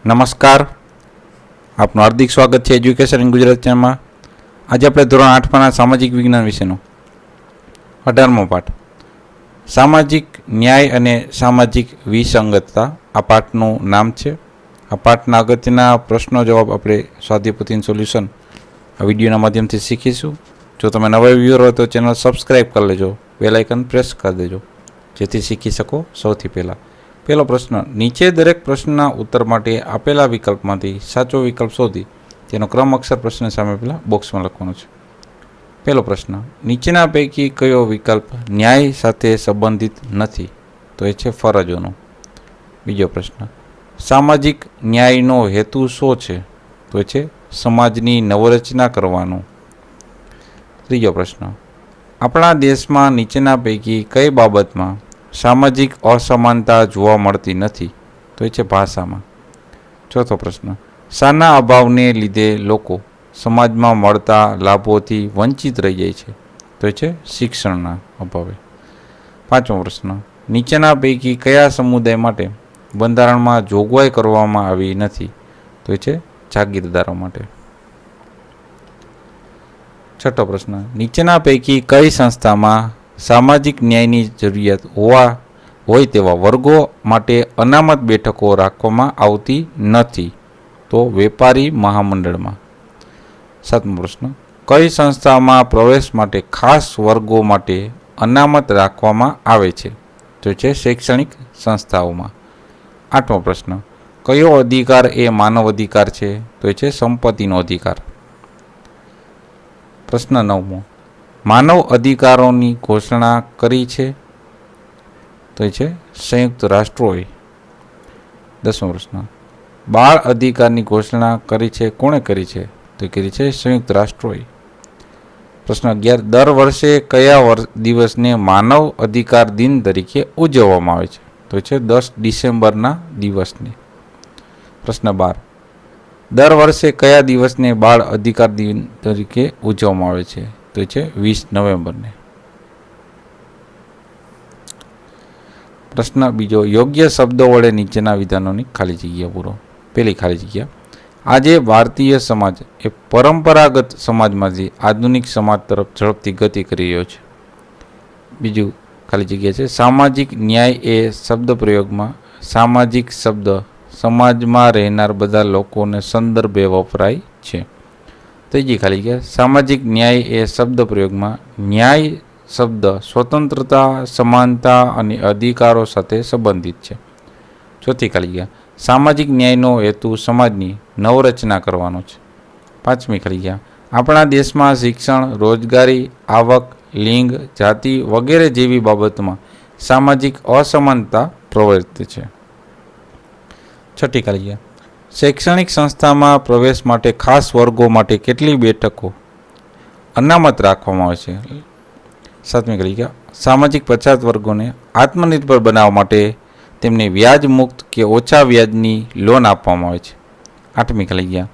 નમસ્કાર, આપનું હાર્દિક સ્વાગત છે એજ્યુકેશન ઇન ગુજરાતી ચેનલમાં. આજે આપણે ધોરણ 8માં સામાજિક વિજ્ઞાન વિષયનો 18મો પાઠ સામાજિક ન્યાય અને સામાજિક વિસંગતતા આ પાઠનું નામ છે. આ પાઠના અગત્યના પ્રશ્નો જવાબ આપણે સ્વાધ્યાયપોથીનું સોલ્યુશન આ વિડીયોના માધ્યમથી શીખીશું. જો તમે નવા વ્યુઅર હોય તો ચેનલ સબસ્ક્રાઈબ કરી લેજો, બેલ આઇકન પ્રેસ કરી દેજો જેથી શીખી શકો સૌથી પહેલાં. પહેલો પ્રશ્ન, નીચે દરેક પ્રશ્નના ઉત્તર માટે આપેલા વિકલ્પમાંથી સાચો વિકલ્પ શોધી તેનો ક્રમ અક્ષર પ્રશ્ન સામે પેલા બોક્સમાં લખવાનો છે. પહેલો પ્રશ્ન, નીચેના પૈકી કયો વિકલ્પ ન્યાય સાથે સંબંધિત નથી? તો એ છે ફરજોનો. બીજો પ્રશ્ન, સામાજિક ન્યાયનો હેતુ શું છે? તો એ છે સમાજની નવરચના કરવાનો. ત્રીજો પ્રશ્ન, આપણા દેશમાં નીચેના પૈકી કઈ બાબતમાં સામાજિક અસમાનતા જોવા મળતી નથી? તો એ છે ભાષામાં. ચોથો પ્રશ્ન, શાના અભાવને લીધે લોકો સમાજમાં મળતા લાભોથી વંચિત રહી જાય છે? તો એ છે શિક્ષણના અભાવે. પાંચમો પ્રશ્ન, નીચેના પૈકી કયા સમુદાય માટે બંધારણમાં જોગવાઈ કરવામાં આવી નથી? તો એ છે જાગીરદારો માટે. છઠ્ઠો પ્રશ્ન, નીચેના પૈકી કઈ સંસ્થામાં સામાજિક ન્યાયની જરૂરિયાત હોય તેવા વર્ગો માટે અનામત બેઠકો રાખવામાં આવતી નથી? તો વેપારી મહામંડળમાં. સાતમો પ્રશ્ન, કઈ સંસ્થામાં પ્રવેશ માટે ખાસ વર્ગો માટે અનામત રાખવામાં આવે છે? તો છે શૈક્ષણિક સંસ્થાઓમાં. આઠમો પ્રશ્ન, કયો અધિકાર એ માનવ અધિકાર છે? તો એ છે સંપત્તિનો અધિકાર. પ્રશ્ન નવમો, માનવ અધિકારોની ઘોષણા કરી છે? તો એ છે સંયુક્ત રાષ્ટ્રોએ. દસમો પ્રશ્ન, બાળ અધિકારની ઘોષણા કરી છે? કોણે કરી છે? તો કરી છે સંયુક્ત રાષ્ટ્રોએ. પ્રશ્ન 11, દર વર્ષે કયા દિવસને માનવ અધિકાર દિન તરીકે ઉજવવામાં આવે છે? તો છે 10 ડિસેમ્બરના દિવસને. પ્રશ્ન 12, દર વર્ષે કયા દિવસને બાળ અધિકાર દિન તરીકે ઉજવવામાં આવે છે? તો છે 20 નવેમ્બરને. પ્રશ્ન બીજો, યોગ્ય શબ્દો વડે નીચેના વિધાનોની ખાલી જગ્યા પૂરો. પહેલી ખાલી જગ્યા, આજે ભારતીય સમાજ એ પરંપરાગત સમાજમાંથી આધુનિક સમાજ તરફ ઝડપથી ગતિ કરી રહ્યો છે. બીજું ખાલી જગ્યા છે, સામાજિક ન્યાય એ શબ્દ પ્રયોગમાં સામાજિક શબ્દ સમાજમાં રહેનાર બધા લોકોને સંદર્ભે વપરાય છે. ત્રીજી ખાલી જગ્યા, સામાજિક ન્યાય એ શબ્દ પ્રયોગમાં ન્યાય શબ્દ સ્વતંત્રતા, સમાનતા અને અધિકારો સાથે સંબંધિત છે. ચોથી ખાલી જગ્યા, સામાજિક ન્યાયનો હેતુ સમાજની નવરચના કરવાનો છે. પાંચમી ખાલી જગ્યા, આપણા દેશમાં શિક્ષણ, રોજગારી, આવક, લિંગ, જાતિ વગેરે જેવી બાબતોમાં સામાજિક અસમાનતા પ્રવર્તે છે. છઠ્ઠી ખાલી જગ્યા, શૈક્ષણિક સંસ્થામાં પ્રવેશ માટે ખાસ વર્ગો માટે કેટલી બેઠકો અનામત રાખવામાં આવે છે? સાતમી ખાલી જગ્યા, સામાજિક પછાત વર્ગોને આત્મનિર્ભર બનાવવા માટે તેમને વ્યાજ મુક્ત કે ઓછા વ્યાજની લોન આપવામાં આવે છે. આઠમી ખાલી જગ્યા,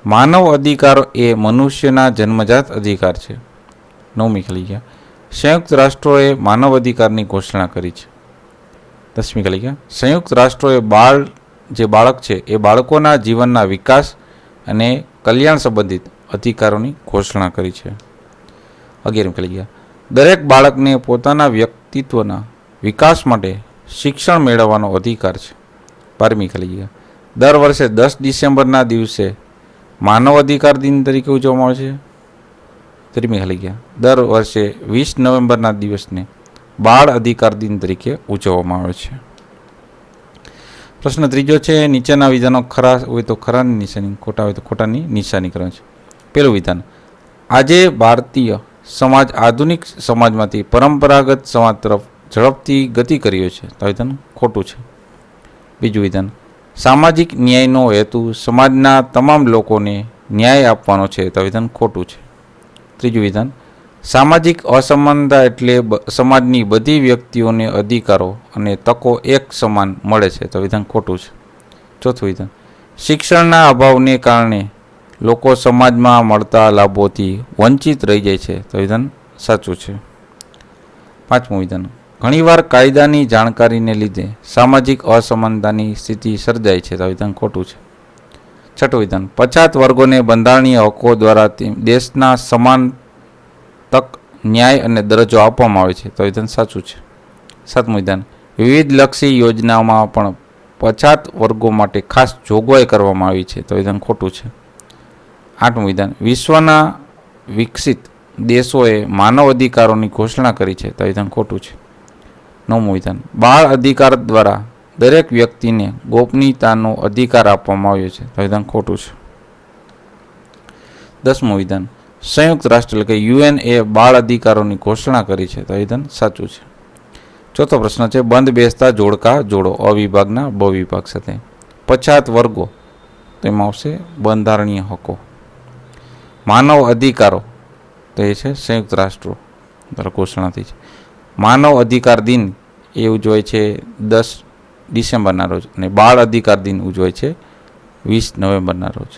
માનવ અધિકારો એ મનુષ્યના જન્મજાત અધિકાર છે. નવમી ખાલી જગ્યા, સંયુક્ત રાષ્ટ્રોએ માનવ અધિકારની ઘોષણા કરી છે. દસમી ખાલી જગ્યા, સંયુક્ત રાષ્ટ્રોએ બાળક છે એ બાળકોના જીવનના વિકાસ અને કલ્યાણ સંબંધિત અધિકારોની ઘોષણા કરી છે. 11મી ખાલી જગ્યા, દરેક બાળકને પોતાના વ્યક્તિત્વના વિકાસ માટે શિક્ષણ મેળવવાનો અધિકાર છે. 12મી ખાલી જગ્યા, દર વર્ષે 10 ડિસેમ્બરના દિવસે માનવ અધિકાર દિન તરીકે ઉજવવામાં આવે છે. 13મી ખાલી જગ્યા, દર વર્ષે 20 નવેમ્બરના દિવસને બાળ અધિકાર દિન તરીકે ઉજવવામાં આવે છે. પ્રશ્ન ત્રીજો છે, નીચેના વિધાનો ખરા હોય તો ખરાની નિશાની, ખોટા હોય તો ખોટાની નિશાની કરવાની છે. પહેલું વિધાન, આજે ભારતીય સમાજ આધુનિક સમાજમાંથી પરંપરાગત સમાજ તરફ ઝડપથી ગતિ કર્યો છે. તો વિધાન ખોટું છે. બીજું વિધાન, સામાજિક ન્યાયનો હેતુ સમાજના તમામ લોકોને ન્યાય આપવાનો છે. તો વિધાન ખોટું છે. ત્રીજું વિધાન, સામાજિક અસમાનતા એટલે સમાજની બધી વ્યક્તિઓને અધિકારો અને તકો એક સમાન મળે છે. તો વિધાન ખોટું છે. ચોથું વિધાન, શિક્ષણના અભાવને કારણે લોકો સમાજમાં મળતા લાભોથી વંચિત રહી જાય છે. તો વિધાન સાચું છે. પાંચમું વિધાન, ઘણીવાર કાયદાની જાણકારીને લીધે સામાજિક અસમાનતાની સ્થિતિ સર્જાય છે. તો વિધાન ખોટું છે. છઠ્ઠું વિધાન, પછાત વર્ગોને બંધારણીય હકો દ્વારા દેશના સમાન તક, ન્યાય અને દરજ્જો આપવામાં આવે છે. તો વિધાન સાચું છે. સાતમું વિધાન, વિવિધ લક્ષી યોજનાઓમાં પણ પછાત વર્ગો માટે ખાસ જોગવાઈ કરવામાં આવી છે. તો વિધાન ખોટું છે. આઠમું વિધાન, વિશ્વના વિકસિત દેશોએ માનવ અધિકારોની ઘોષણા કરી છે. તો વિધાન ખોટું છે. નવમું વિધાન, બાળ અધિકાર દ્વારા દરેક વ્યક્તિને ગોપનીયતાનો અધિકાર આપવામાં આવ્યો છે. તો વિધાન ખોટું છે. દસમું વિધાન, સંયુક્ત રાષ્ટ્ર એટલે કે યુએન એ બાળ અધિકારોની ઘોષણા કરી છે. તો વિધાન સાચું છે. ચોથો પ્રશ્ન છે, બંધ બેસતા જોડકા જોડો અ વિભાગના બ વિભાગ સાથે. પછાત વર્ગો, તેમાં આવશે બંધારણીય હકો. માનવ અધિકારો, તો એ છે સંયુક્ત રાષ્ટ્રો દ્વારા ઘોષણા થઈ છે. માનવ અધિકાર દિન એ ઉજવાય છે 10 ડિસેમ્બરના રોજ અને બાળ અધિકાર દિન ઉજવાય છે 20 નવેમ્બરના રોજ.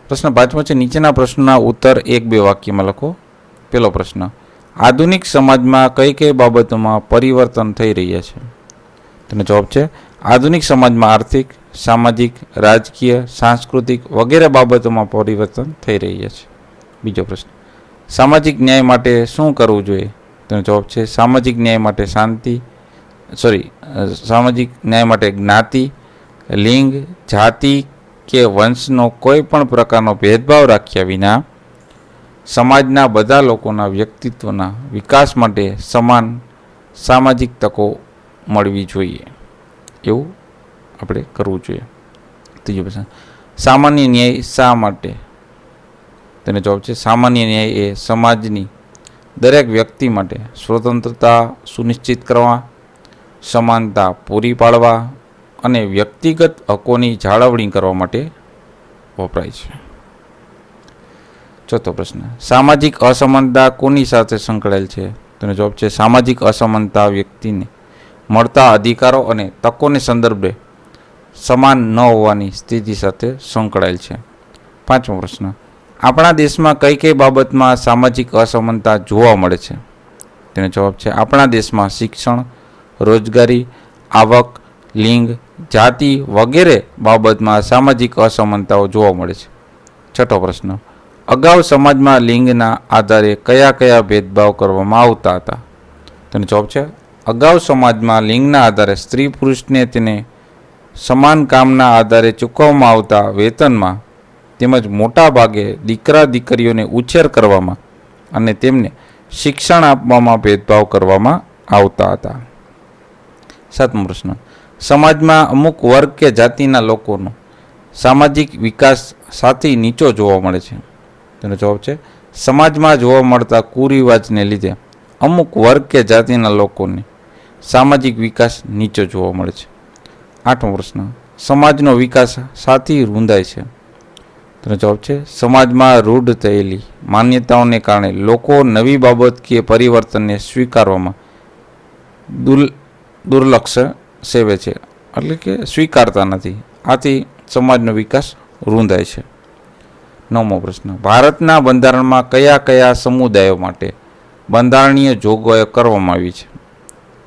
પ્રશ્ન 5મો છે, નીચેના પ્રશ્નના ઉત્તર 1-2 વાક્યમાં લખો. પહેલો પ્રશ્ન, આધુનિક સમાજમાં કઈ કઈ બાબતોમાં પરિવર્તન થઈ રહ્યા છે? તેનો જવાબ છે, આધુનિક સમાજમાં આર્થિક, સામાજિક, રાજકીય, સાંસ્કૃતિક વગેરે બાબતોમાં પરિવર્તન થઈ રહ્યા છે. બીજો પ્રશ્ન, સામાજિક ન્યાય માટે શું કરવું જોઈએ? તેનો જવાબ છે, સામાજિક ન્યાય માટે સામાજિક ન્યાય માટે જ્ઞાતિ, લિંગ, જાતિ કે વંશનો કોઈ પણ પ્રકારનો ભેદભાવ રાખ્યા વિના સમાજના બધા લોકોના વ્યક્તિત્વના વિકાસ માટે સમાન સામાજિક તકો મળવી જોઈએ, એવું આપણે કરવું જોઈએ. ત્રીજો પ્રશ્ન, સામાન્ય ન્યાય શા માટે? તેનો જવાબ છે, સામાન્ય ન્યાય એ સમાજની દરેક વ્યક્તિ માટે સ્વતંત્રતા સુનિશ્ચિત કરવા, સમાનતા પૂરી પાડવા અને વ્યક્તિગત હકોની જાળવણી કરવા માટે વપરાય છે. ચોથો પ્રશ્ન, સામાજિક અસમાનતા કોની સાથે સંકળાયેલ છે? તેનો જવાબ છે, સામાજિક અસમાનતા વ્યક્તિને મળતા અધિકારો અને તકોને સંદર્ભે સમાન ન હોવાની સ્થિતિ સાથે સંકળાયેલ છે. પાંચમો પ્રશ્ન, આપણા દેશમાં કઈ કઈ બાબતમાં સામાજિક અસમાનતા જોવા મળે છે? તેનો જવાબ છે, આપણા દેશમાં શિક્ષણ, રોજગારી, આવક, લિંગ, જાતિ વગેરે બાબતમાં સામાજિક અસમાનતાઓ જોવા મળે છે. છઠ્ઠો પ્રશ્ન, અગાઉ સમાજમાં લિંગના આધારે કયા કયા ભેદભાવ કરવામાં આવતા હતા? તેનો જવાબ છે, અગાઉ સમાજમાં લિંગના આધારે સ્ત્રી પુરુષને તેને સમાન કામના આધારે ચૂકવવામાં આવતા વેતનમાં તેમજ મોટા ભાગે દીકરા દીકરીઓને ઉછેર કરવામાં અને તેમને શિક્ષણ આપવામાં ભેદભાવ કરવામાં આવતા હતા. સાતમો પ્રશ્ન, સમાજમાં અમુક વર્ગ કે જાતિના લોકોનો સામાજિક વિકાસ સાથી નીચો જોવા મળે છે. તેનો જવાબ છે, સમાજમાં જોવા મળતા કુરિવાજને લીધે અમુક વર્ગ કે જાતિના લોકોને સામાજિક વિકાસ નીચો જોવા મળે છે. આઠમો પ્રશ્ન, સમાજનો વિકાસ સાથી રૂંધાય છે. તેનો જવાબ છે, સમાજમાં રૂઢ થયેલી માન્યતાઓને કારણે લોકો નવી બાબત કે પરિવર્તનને સ્વીકારવામાં દુર્લક્ષ સેવે છે, એટલે કે સ્વીકારતા નથી. આથી સમાજનો વિકાસ રૂંધાય છે. નવમો પ્રશ્ન, ભારતના બંધારણમાં કયા કયા સમુદાયો માટે બંધારણીય જોગવાઈઓ કરવામાં આવી છે?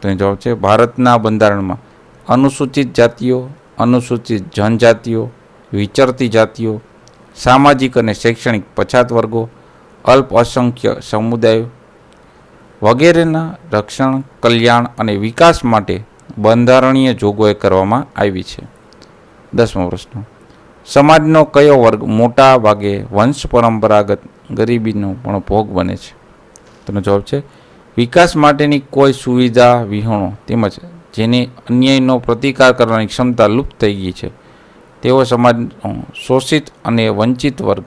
તેનો જવાબ છે, ભારતના બંધારણમાં અનુસૂચિત જાતિઓ, અનુસૂચિત જનજાતિઓ, વિચરતી જાતિઓ, સામાજિક અને શૈક્ષણિક પછાત વર્ગો, અલ્પસંખ્ય સમુદાયો વગેરેના રક્ષણ, કલ્યાણ અને વિકાસ માટે બંધારણીય જોગવાઈ કરવામાં આવી છે. દસમો પ્રશ્ન, સમાજનો કયો વર્ગ મોટા ભાગે વંશ પરંપરાગત ગરીબીનો પણ ભોગ બને છે? તેનો જવાબ છે, વિકાસ માટેની કોઈ સુવિધા વિહોણો તેમજ જેની અન્યાયનો પ્રતિકાર કરવાની ક્ષમતા લુપ્ત થઈ ગઈ છે તેવો સમાજનો શોષિત અને વંચિત વર્ગ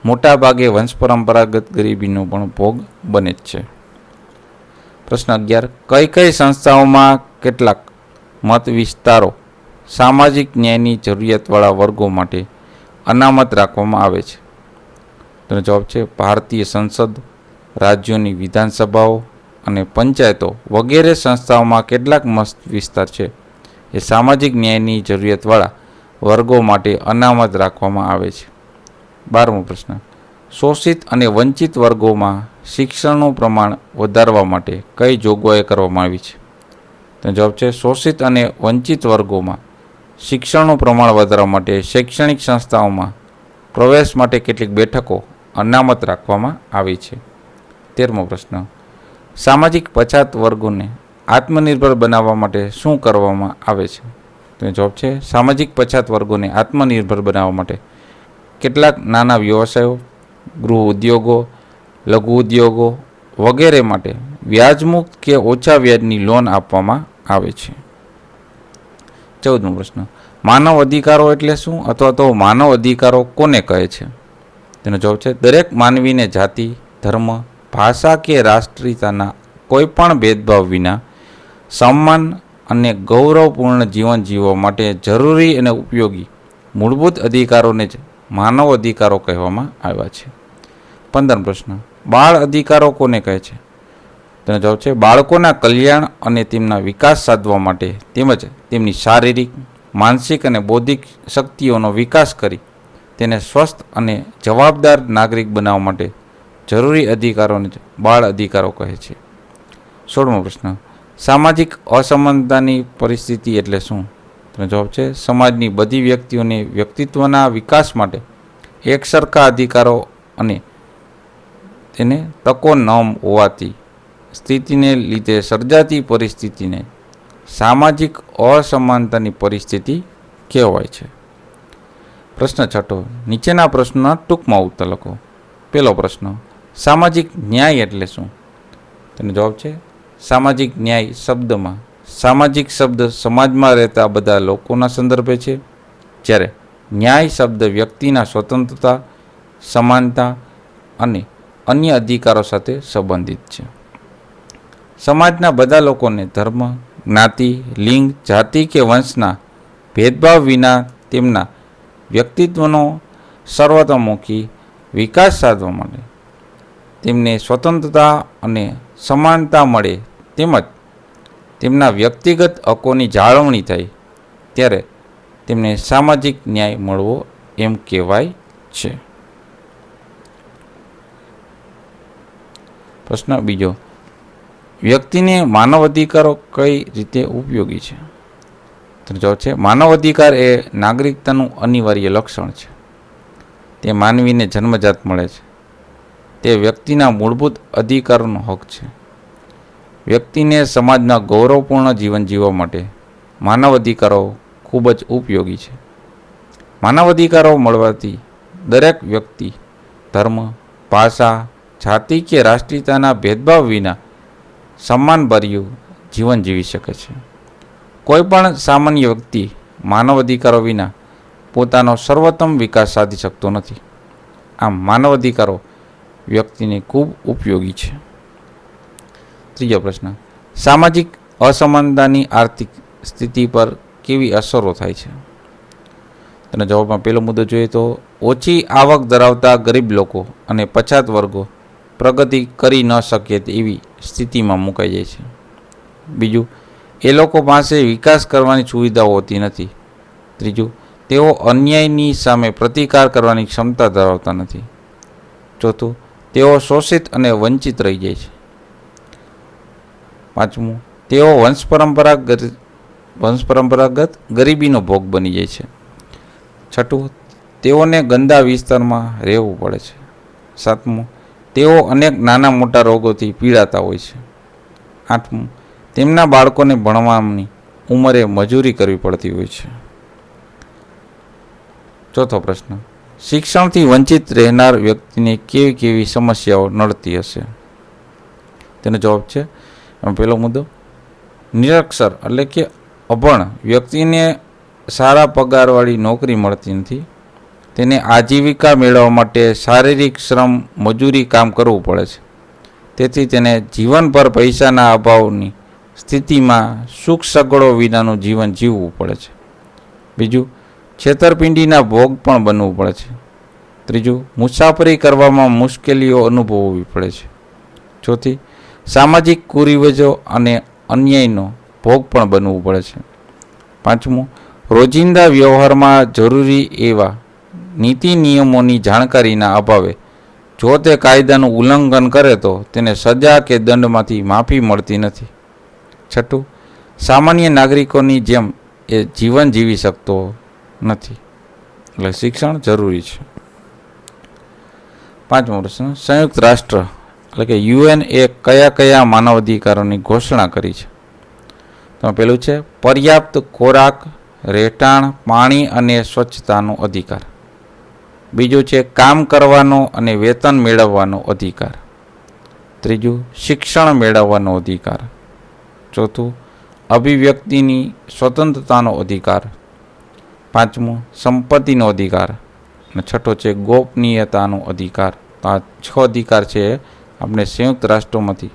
મોટા ભાગે વંશ પરંપરાગત ગરીબીનો પણ ભોગ બને જ છે. પ્રશ્ન 11, કઈ કઈ સંસ્થાઓમાં કેટલાક મત વિસ્તારો સામાજિક ન્યાયની જરૂરિયાતવાળા વર્ગો માટે અનામત રાખવામાં આવે છે? તેનો જવાબ છે, ભારતીય સંસદ, રાજ્યોની વિધાનસભાઓ અને પંચાયતો વગેરે સંસ્થાઓમાં કેટલાક મત વિસ્તાર છે એ સામાજિક ન્યાયની જરૂરિયાતવાળા વર્ગો માટે અનામત રાખવામાં આવે છે. 12મો પ્રશ્ન, શોષિત અને વંચિત વર્ગોમાં શિક્ષણનું પ્રમાણ વધારવા માટે કઈ જોગવાઈ કરવામાં આવી છે? તેનો જવાબ છે, શોષિત અને વંચિત વર્ગોમાં શિક્ષણનું પ્રમાણ વધારવા માટે શૈક્ષણિક સંસ્થાઓમાં પ્રવેશ માટે કેટલીક બેઠકો અનામત રાખવામાં આવી છે? 13મો પ્રશ્ન, સામાજિક પછાત વર્ગોને આત્મનિર્ભર બનાવવા માટે શું કરવામાં આવે છે? તો જવાબ છે સામાજિક પછાત વર્ગોને આત્મનિર્ભર બનાવવા માટે કેટલાક નાના વ્યવસાયો, ગૃહ ઉદ્યોગો, લઘુ ઉદ્યોગો વગેરે માટે વ્યાજમુક્ત કે ઓછા વ્યાજની લોન આપવામાં આવે છે. 14મો પ્રશ્ન, માનવ અધિકારો એટલે શું અથવા તો માનવ અધિકારો કોને કહે છે? તેનો જવાબ છે દરેક માનવીને જાતિ, ધર્મ, ભાષા કે રાષ્ટ્રીયતાના કોઈ પણ ભેદભાવ વિના સન્માન અને ગૌરવપૂર્ણ જીવન જીવવા માટે જરૂરી અને ઉપયોગી મૂળભૂત અધિકારોને જ માનવ અધિકારો કહેવામાં આવ્યા છે. 15મો પ્રશ્ન, બાળ અધિકારો કોને કહે છે? તેનો જવાબ છે બાળકોના કલ્યાણ અને તેમના વિકાસ સાધવા માટે તેમજ તેમની શારીરિક, માનસિક અને બૌદ્ધિક શક્તિઓનો વિકાસ કરી તેને સ્વસ્થ અને જવાબદાર નાગરિક બનાવવા માટે જરૂરી અધિકારોને જ બાળ અધિકારો કહે છે. 16મો પ્રશ્ન, સામાજિક અસમાનતાની પરિસ્થિતિ એટલે શું? તેનો જવાબ છે સમાજની બધી વ્યક્તિઓને વ્યક્તિત્વના વિકાસ માટે એકસરખા અધિકારો અને તેને તકો ન હોવાથી સ્થિતિને લીધે સર્જાતી પરિસ્થિતિને સામાજિક અસમાનતાની પરિસ્થિતિ કહેવાય છે. પ્રશ્ન 6, નીચેના પ્રશ્નોના ટૂંકમાં ઉત્તર લખો. પહેલો પ્રશ્ન, સામાજિક ન્યાય એટલે શું? તેનો જવાબ છે સામાજિક ન્યાય શબ્દમાં સામાજિક શબ્દ સમાજમાં રહેતા બધા લોકોના સંદર્ભે છે, જ્યારે ન્યાય શબ્દ વ્યક્તિના સ્વતંત્રતા, સમાનતા અને અન્ય અધિકારો સાથે સંબંધિત છે. સમાજના બધા લોકોને ધર્મ, જ્ઞાતિ, લિંગ, જાતિ કે વંશના ભેદભાવ વિના તેમના વ્યક્તિત્વનો સર્વતોમુખી વિકાસ સાધવા માટે તેમને સ્વતંત્રતા અને સમાનતા મળે તેમજ તેમના વ્યક્તિગત હકોની જાળવણી થાય ત્યારે તેમને સામાજિક ન્યાય મળવો એમ કહેવાય છે. પ્રશ્ન બીજો, વ્યક્તિને માનવ અધિકારો કઈ રીતે ઉપયોગી છે? તો જવાબ છે માનવ અધિકાર એ નાગરિકતાનું અનિવાર્ય લક્ષણ છે. તે માનવીને જન્મજાત મળે છે. તે વ્યક્તિના મૂળભૂત અધિકારોનો હક છે. વ્યક્તિને સમાજના ગૌરવપૂર્ણ જીવન જીવવા માટે માનવ અધિકારો ખૂબ જ ઉપયોગી છે. માનવ અધિકારો મળવાથી દરેક વ્યક્તિ ધર્મ, ભાષા, જાતિ કે રાષ્ટ્રીયતાના ભેદભાવ વિના સન્માનભર્યું જીવન જીવી શકે છે. કોઈ પણ સામાન્ય વ્યક્તિ માનવ અધિકારો વિના પોતાનો સર્વોત્તમ વિકાસ સાધી શકતો નથી. આમ માનવ અધિકારો વ્યક્તિને ખૂબ ઉપયોગી છે. ત્રીજો પ્રશ્ન, સામાજિક અસમાનતાની આર્થિક સ્થિતિ પર કેવી અસરો થાય છે? તેના જવાબમાં પહેલો મુદ્દો જોઈએ તો ઓછી આવક ધરાવતા ગરીબ લોકો અને પછાત વર્ગો પ્રગતિ કરી ન શકે તેવી સ્થિતિમાં મુકાઈ જાય છે. બીજું, એ લોકો પાસે વિકાસ કરવાની સુવિધાઓ હોતી નથી. ત્રીજું, તેઓ અન્યાયની સામે પ્રતિકાર કરવાની ક્ષમતા ધરાવતા નથી. ચોથું, તેઓ શોષિત અને વંચિત રહી જાય છે. પાંચમું, તેઓ વંશપરંપરાગત ગરીબીનો ભોગ બની જાય છે. છઠ્ઠું, તેઓને ગંદા વિસ્તારમાં રહેવું પડે છે. સાતમું, તેઓ અનેક નાના મોટા રોગોથી પીડાતા હોય છે. આઠમું, તેમના બાળકોને ભણવાની ઉંમરે મજૂરી કરવી પડતી હોય છે. ચોથો પ્રશ્ન, શિક્ષણથી વંચિત રહેનાર વ્યક્તિને કેવી કેવી સમસ્યાઓ નડતી હશે? તેનો જવાબ છે પહેલો મુદ્દો, નિરક્ષર એટલે કે અભણ વ્યક્તિને સારા પગારવાળી નોકરી મળતી નથી. તેને આજીવિકા મેળવવા માટે શારીરિક શ્રમ, મજૂરી કામ કરવું પડે છે. તેથી તેને જીવનભર પૈસાના અભાવની સ્થિતિમાં સુખ સગવડો વિનાનું જીવન જીવવું પડે છે. બીજું, છેતરપિંડીના ભોગ પણ બનવું પડે છે. ત્રીજું, મુસાફરી કરવામાં મુશ્કેલીઓ અનુભવવી પડે છે. ચોથી, સામાજિક કુરિવાજો અને અન્યાયનો ભોગ પણ બનવું પડે છે. પાંચમું, રોજિંદા વ્યવહારમાં જરૂરી એવા નીતિ નિયમોની જાણકારીના અભાવે જો તે કાયદાનું ઉલ્લંઘન કરે તો તેને સજા કે દંડમાંથી માફી મળતી નથી. છઠ્ઠું, સામાન્ય નાગરિકોની જેમ એ જીવન જીવી શકતો નથી. એટલે શિક્ષણ જરૂરી છે. 5મો પ્રશ્ન, સંયુક્ત રાષ્ટ્ર એટલે કે UN એ કયા કયા માનવ અધિકારોની ઘોષણા કરી છે? તો પેલું છે પર્યાપ્ત ખોરાક, રહેઠાણ, પાણી અને સ્વચ્છતાનો અધિકાર. બીજું છે કામ કરવાનો અને વેતન મેળવવાનો અધિકાર. ત્રીજું શિક્ષણ મેળવવાનો અધિકાર. ચોથું અભિવ્યક્તિની સ્વતંત્રતાનો અધિકાર. 5મું સંપત્તિનો અધિકાર. અને 6થો છે ગોપનીયતાનો અધિકાર. તો આ 6 અધિકાર છે આપણે સંયુક્ત રાષ્ટ્રોમાંથી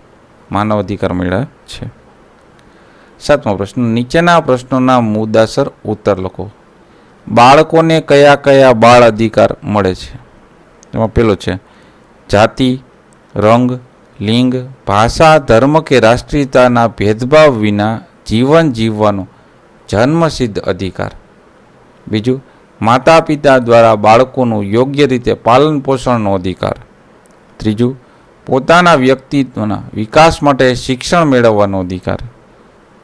માનવ અધિકાર મળ્યા છે. 7મો પ્રશ્ન, નીચેના પ્રશ્નોના મુદ્દાસર ઉત્તર લખો. બાળકોને કયા કયા બાળ અધિકાર મળે છે? તેમાં પેલો છે જાતિ, રંગ, લિંગ, ભાષા, ધર્મ કે રાષ્ટ્રીયતાના ભેદભાવ વિના જીવન જીવવાનો જન્મસિદ્ધ અધિકાર. બીજું માતા પિતા દ્વારા બાળકોનું યોગ્ય રીતે પાલન પોષણનો અધિકાર. ત્રીજું પોતાના વ્યક્તિત્વના વિકાસ માટે શિક્ષણ મેળવવાનો અધિકાર.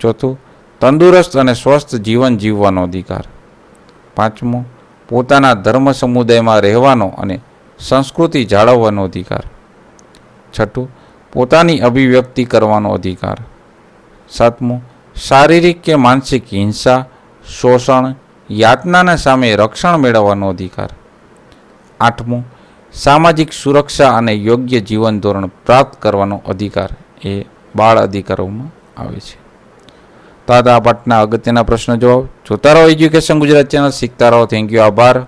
ચોથું તંદુરસ્ત અને સ્વસ્થ જીવન જીવવાનો અધિકાર. 5મું પોતાના ધર્મ સમુદાયમાં રહેવાનો અને સંસ્કૃતિ જાળવવાનો અધિકાર. 6થું પોતાની અભિવ્યક્તિ કરવાનો અધિકાર. 7મું શારીરિક કે માનસિક હિંસા, શોષણ, યાતનાના સામે રક્ષણ મેળવવાનો અધિકાર. 8મું સામાજિક સુરક્ષા અને યોગ્ય જીવન ધોરણ પ્રાપ્ત કરવાનો અધિકાર એ બાળ અધિકારોમાં આવે છે. તો આ પાઠના અગત્યના પ્રશ્નો જવાબ. જોતા રહો એજ્યુકેશન ગુજરાત ચેનલ, શીખતા રહો. થેન્ક યુ, આભાર.